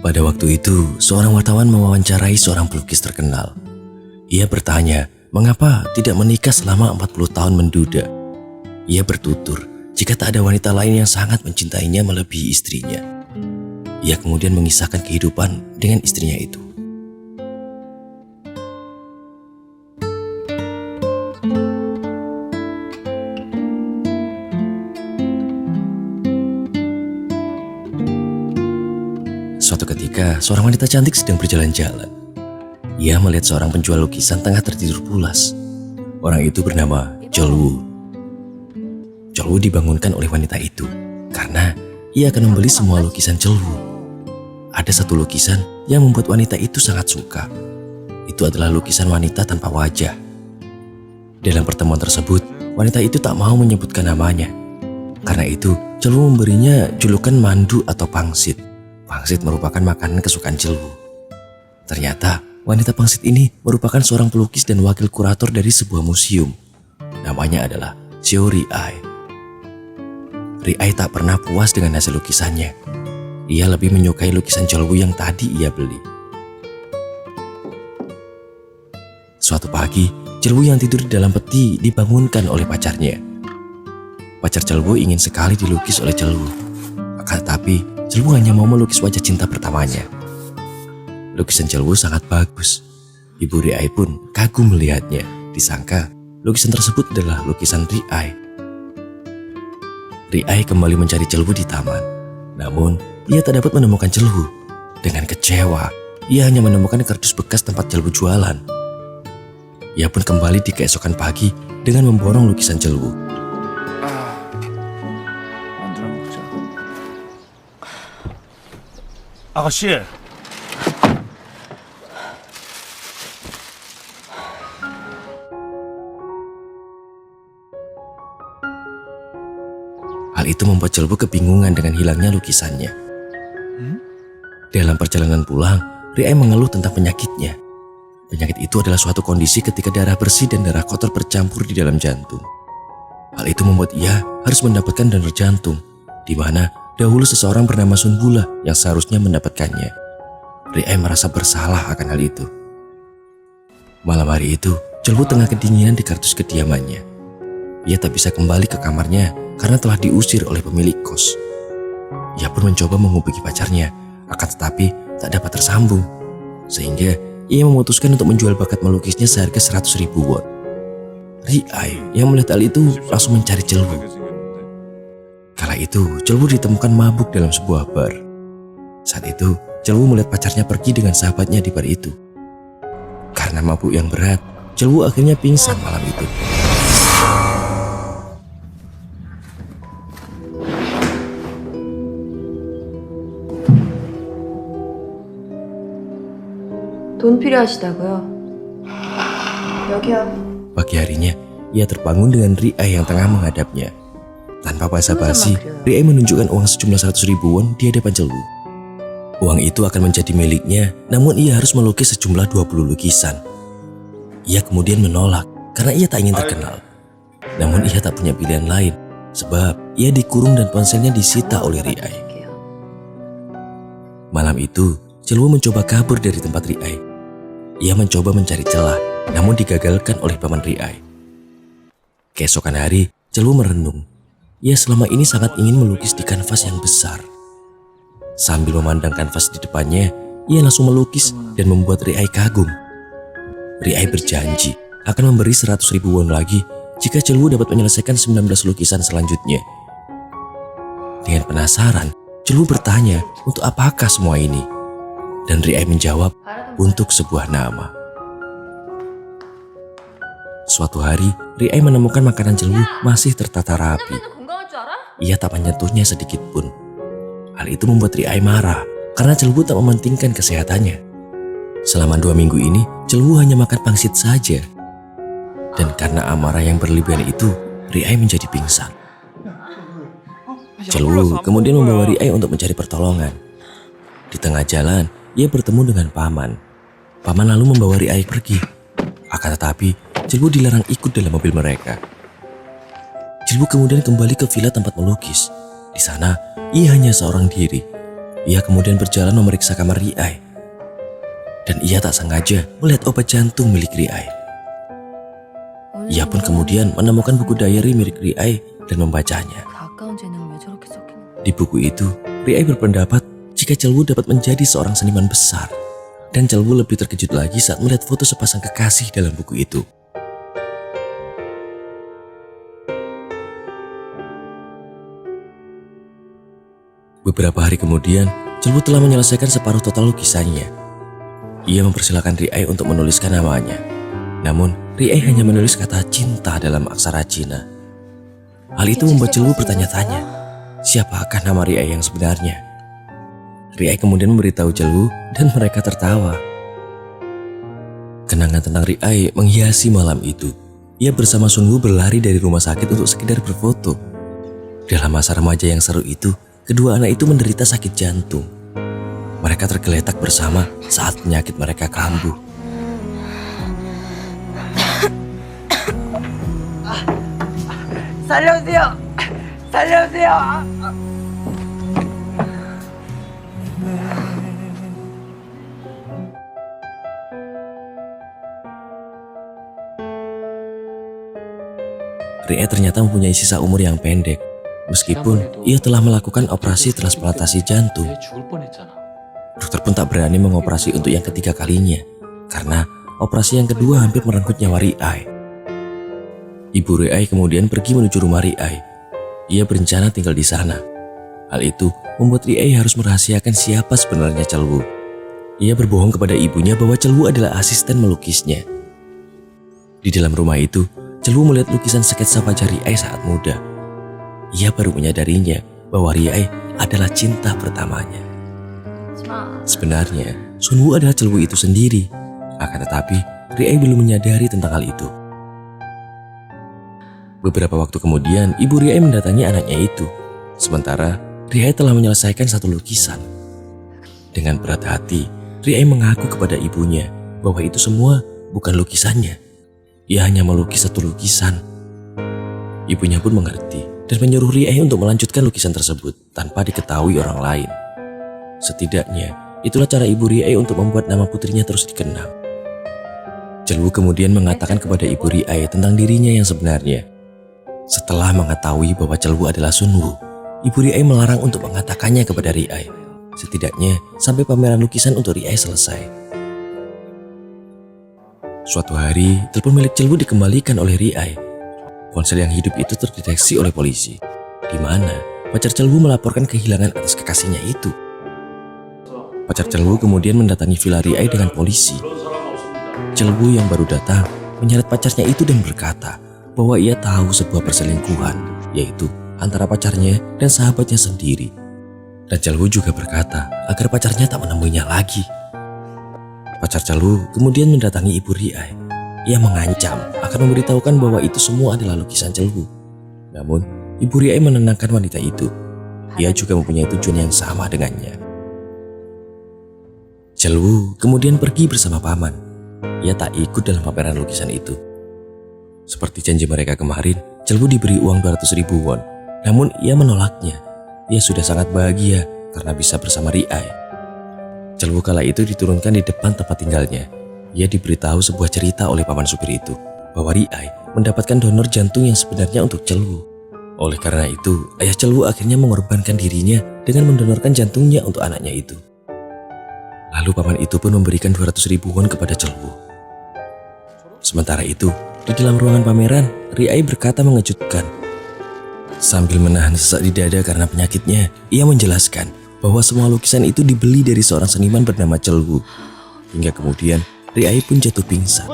Pada waktu itu, seorang wartawan mewawancarai seorang pelukis terkenal. Ia bertanya, mengapa tidak menikah selama 40 tahun menduda? Ia bertutur, jika tak ada wanita lain yang sangat mencintainya melebihi istrinya. Ia kemudian mengisahkan kehidupan dengan istrinya itu. Suatu ketika, seorang wanita cantik sedang berjalan-jalan. Ia melihat seorang penjual lukisan tengah tertidur pulas. Orang itu bernama Jolwoo. Jolwoo dibangunkan oleh wanita itu karena ia akan membeli semua lukisan Jolwoo. Ada satu lukisan yang membuat wanita itu sangat suka. Itu adalah lukisan wanita tanpa wajah. Dalam pertemuan tersebut, wanita itu tak mau menyebutkan namanya. Karena itu, Jolwoo memberinya julukan mandu atau pangsit. Pangsit merupakan makanan kesukaan Jolwoo. Ternyata, wanita pangsit ini merupakan seorang pelukis dan wakil kurator dari sebuah museum. Namanya adalah Seo Ri-ai. Ri-ai tak pernah puas dengan hasil lukisannya. Ia lebih menyukai lukisan Jolwoo yang tadi ia beli. Suatu pagi, Jolwoo yang tidur di dalam peti dibangunkan oleh pacarnya. Pacar Jolwoo ingin sekali dilukis oleh Jolwoo. Akan tetapi, Jolwoo hanya mau melukis wajah cinta pertamanya. Lukisan Jolwoo sangat bagus. Ibu Ri-ai pun kagum melihatnya. Disangka lukisan tersebut adalah lukisan Ri-ai. Ri-ai kembali mencari Jolwoo di taman. Namun, ia tak dapat menemukan Jolwoo. Dengan kecewa, ia hanya menemukan kardus bekas tempat Jolwoo jualan. Ia pun kembali di keesokan pagi dengan memborong lukisan Jolwoo. 아가씨, Hal itu membuat Jolwoo kebingungan dengan hilangnya lukisannya. Dalam perjalanan pulang, Ri-ai mengeluh tentang penyakitnya. Penyakit itu adalah suatu kondisi ketika darah bersih dan darah kotor bercampur di dalam jantung. Hal itu membuat ia harus mendapatkan donor jantung, di mana dahulu seseorang bernama Sun Bula yang seharusnya mendapatkannya. Ri-ai merasa bersalah akan hal itu. Malam hari itu, Jolwoo tengah kedinginan di kardus kediamannya. Ia tak bisa kembali ke kamarnya karena telah diusir oleh pemilik kos. Ia pun mencoba menghubungi pacarnya, akan tetapi tak dapat tersambung. Sehingga ia memutuskan untuk menjual bakat melukisnya seharga 100.000 won. Ri-ai yang melihat hal itu langsung mencari Jolwoo. Kala itu, Jolwoo ditemukan mabuk dalam sebuah bar. Saat itu, Jolwoo melihat pacarnya pergi dengan sahabatnya di bar itu. Karena mabuk yang berat, Jolwoo akhirnya pingsan malam itu. 돈 필요하시다고요? 여기요. Pagi harinya, ia terbangun dengan Ri-ai yang tengah menghadapnya. Tanpa basa-basi, Ri-ai menunjukkan uang sejumlah 100.000 won di hadapan Jolwoo. Uang itu akan menjadi miliknya, namun ia harus melukis sejumlah 20 lukisan. Ia kemudian menolak karena ia tak ingin terkenal. Namun ia tak punya pilihan lain, sebab ia dikurung dan ponselnya disita oleh Ri-ai. Malam itu, Jolwoo mencoba kabur dari tempat Ri-ai. Ia mencoba mencari celah, namun digagalkan oleh paman Ri-ai. Keesokan hari, Jolwoo merenung. Ia selama ini sangat ingin melukis di kanvas yang besar. Sambil memandang kanvas di depannya, ia langsung melukis dan membuat Ri-ai kagum. Ri-ai berjanji akan memberi 100.000 won lagi jika Jolwoo dapat menyelesaikan 19 lukisan selanjutnya. Dengan penasaran, Jolwoo bertanya untuk apakah semua ini. Dan Ri-ai menjawab untuk sebuah nama. Suatu hari, Ri-ai menemukan makanan Jolwoo masih tertata rapi. Ia tak menyentuhnya sedikit pun. Hal itu membuat Ri-ai marah karena Jolwoo tak mementingkan kesehatannya. Selama 2 minggu ini, Jolwoo hanya makan pangsit saja. Dan karena amarah yang berlebihan itu, Ri-ai menjadi pingsan. Jolwoo kemudian membawa Ri-ai untuk mencari pertolongan. Di tengah jalan, ia bertemu dengan paman. Paman lalu membawa Ri-ai pergi. Akan tetapi, Jolwoo dilarang ikut dalam mobil mereka. Jolwoo kemudian kembali ke villa tempat melukis. Di sana, ia hanya seorang diri. ia kemudian berjalan memeriksa kamar Riai. Dan ia tak sengaja melihat obat jantung milik Riai. Ia pun kemudian menemukan buku diary milik Riai dan membacanya. 가까운 재능을 왜 저렇게 썼겠나? Di buku itu, Riai berpendapat jika Celwu dapat menjadi seorang seniman besar. Dan Celwu lebih terkejut lagi saat melihat foto sepasang kekasih dalam buku itu. Beberapa hari kemudian, Celwu telah menyelesaikan separuh total lukisannya. Ia mempersilahkan Riai untuk menuliskan namanya. Namun, Riai hanya menulis kata cinta dalam aksara Cina. Hal itu membuat Celwu bertanya-tanya, siapakah nama Riai yang sebenarnya? Riai kemudian memberitahu Celwu dan mereka tertawa. Kenangan tentang Riai menghiasi malam itu. Ia bersama Sunwoo berlari dari rumah sakit untuk sekedar berfoto. Dalam masa remaja yang seru itu, kedua anak itu menderita sakit jantung. Mereka tergeletak bersama saat penyakit mereka kambuh. 살려주세요! 살려주세요! Riai ternyata mempunyai sisa umur yang pendek, meskipun ia telah melakukan operasi transplantasi jantung. 내 죽을 뻔했잖아. Dokter pun tak berani mengoperasi untuk yang ketiga kalinya, karena operasi yang kedua hampir merenggut nyawa Riai. Ibu Riai kemudian pergi menuju rumah Riai. Ia berencana tinggal di sana. Hal itu membuat Riai harus merahasiakan siapa sebenarnya Celwu. Ia berbohong kepada ibunya bahwa Celwu adalah asisten melukisnya. Di dalam rumah itu, Celwu melihat lukisan sketsa wajah Riai saat muda. Ia baru menyadarinya bahwa Riai adalah cinta pertamanya. Sebenarnya, Sunwoo adalah Celwu itu sendiri. Akan tetapi, Riai belum menyadari tentang hal itu. Beberapa waktu kemudian, ibu Riai mendatangi anaknya itu. Sementara, Riai telah menyelesaikan satu lukisan. Dengan berat hati, Riai mengaku kepada ibunya bahwa itu semua bukan lukisannya. Ia hanya melukis satu lukisan. Ibunya pun mengerti dan menyuruh Riai untuk melanjutkan lukisan tersebut tanpa diketahui orang lain. Setidaknya, itulah cara ibu Riai untuk membuat nama putrinya terus dikenang. Celwu kemudian mengatakan kepada ibu Riai tentang dirinya yang sebenarnya. Setelah mengetahui bahwa Celwu adalah Sunwoo, ibu Riai melarang untuk mengatakannya kepada Riai. Setidaknya sampai pameran lukisan untuk Riai selesai. Suatu hari, telepon milik Celwu dikembalikan oleh Riai. Ponsel yang hidup itu terdeteksi oleh polisi, di mana pacar Celwu melaporkan kehilangan atas kekasihnya itu. Pacar Celwu kemudian mendatangi villa Riai dengan polisi. Celwu yang baru datang menyeret pacarnya itu dan berkata bahwa ia tahu sebuah perselingkuhan, yaitu antara pacarnya dan sahabatnya sendiri. Dan Celwu juga berkata agar pacarnya tak menemuinya lagi. Pacar Celwu kemudian mendatangi ibu Riai. Ia mengancam akan memberitahukan bahwa itu semua adalah lukisan Celwu. Namun, ibu Riai menenangkan wanita itu. Ia juga mempunyai tujuan yang sama dengannya. Celwu kemudian pergi bersama paman. Ia tak ikut dalam pameran lukisan itu. Seperti janji mereka kemarin, Celwu diberi uang 200.000 won. Namun ia menolaknya. Ia sudah sangat bahagia karena bisa bersama Riai. Celwu kala itu diturunkan di depan tempat tinggalnya. Ia diberitahu sebuah cerita oleh paman supir itu bahwa Riai mendapatkan donor jantung yang sebenarnya untuk Celwu. Oleh karena itu, ayah Celwu akhirnya mengorbankan dirinya dengan mendonorkan jantungnya untuk anaknya itu. Lalu paman itu pun memberikan 200.000 won kepada Celwu. Sementara itu, di dalam ruangan pameran, Riai berkata mengejutkan. Sambil menahan sesak di dada karena penyakitnya, ia menjelaskan bahwa semua lukisan itu dibeli dari seorang seniman bernama Celwu. Hingga kemudian, Riai pun jatuh pingsan.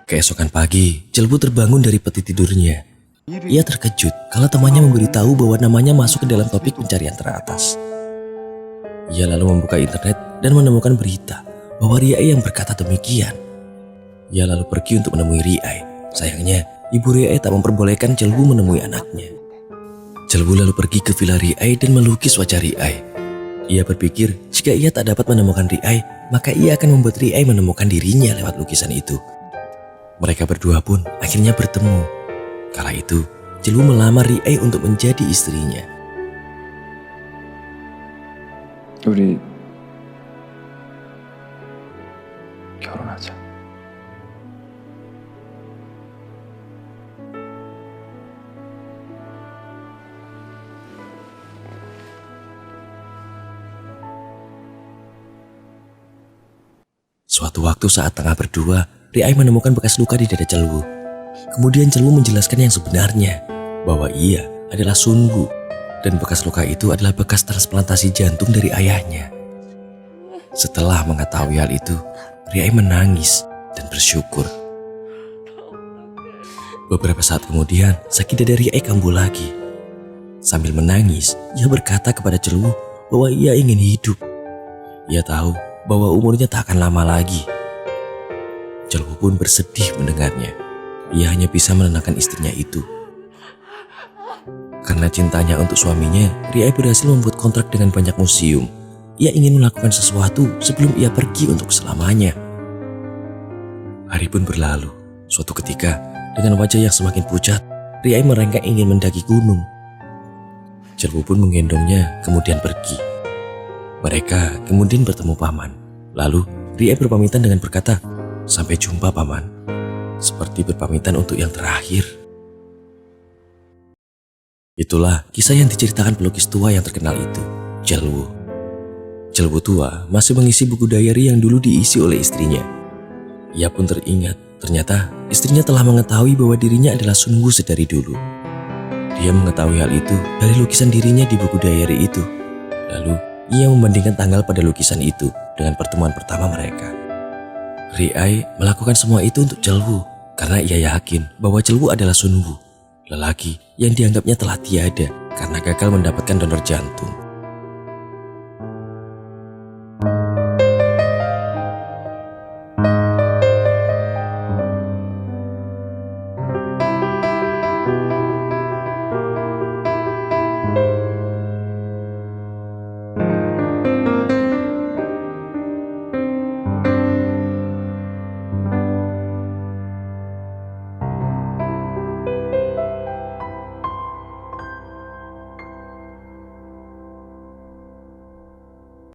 Keesokan pagi, Celwu terbangun dari peti tidurnya. Ia terkejut kalau temannya memberitahu bahwa namanya masuk ke dalam topik pencarian teratas. Ia lalu membuka internet dan menemukan berita bahwa Riai yang berkata demikian. Ia lalu pergi untuk menemui Riai. Sayangnya, ibu Riai tak memperbolehkan Celwu menemui anaknya. Celwu lalu pergi ke villa Riai dan melukis wajah Riai. Ia berpikir jika ia tak dapat menemukan Riai, maka ia akan membuat Riai menemukan dirinya lewat lukisan itu. Mereka berdua pun akhirnya bertemu. Kala itu, Celwu melamar Riai untuk menjadi istrinya. 우리 결혼하자. Suatu waktu saat tengah berdua, Riai menemukan bekas luka di dada Celwu. Kemudian Celwu menjelaskan yang sebenarnya, bahwa ia adalah Sunwu, dan bekas luka itu adalah bekas transplantasi jantung dari ayahnya. Setelah mengetahui hal itu, Riai menangis dan bersyukur. Beberapa saat kemudian, sakit dada Riai kambuh lagi. Sambil menangis, ia berkata kepada Celwu bahwa ia ingin hidup. Ia tahu bahwa umurnya tak akan lama lagi. Celwu pun bersedih mendengarnya. Ia hanya bisa menenangkan istrinya itu. Karena cintanya untuk suaminya, Riai berhasil membuat kontrak dengan banyak museum. Ia ingin melakukan sesuatu sebelum ia pergi untuk selamanya. Hari pun berlalu. Suatu ketika, dengan wajah yang semakin pucat, Riai merengek ingin mendaki gunung. Celwu pun menggendongnya, kemudian pergi. Mereka kemudian bertemu paman. Lalu Riai berpamitan dengan berkata, "Sampai jumpa paman." Seperti berpamitan untuk yang terakhir. Itulah kisah yang diceritakan pelukis tua yang terkenal itu, Celwu. Celwu tua masih mengisi buku diary yang dulu diisi oleh istrinya. Ia pun teringat, ternyata istrinya telah mengetahui bahwa dirinya adalah Sunwu sedari dulu. Dia mengetahui hal itu dari lukisan dirinya di buku diary itu. Lalu ia membandingkan tanggal pada lukisan itu dengan pertemuan pertama mereka. Riai melakukan semua itu untuk Celwu karena ia yakin bahwa Celwu adalah Sunwu, lelaki yang dianggapnya telah tiada karena gagal mendapatkan donor jantung.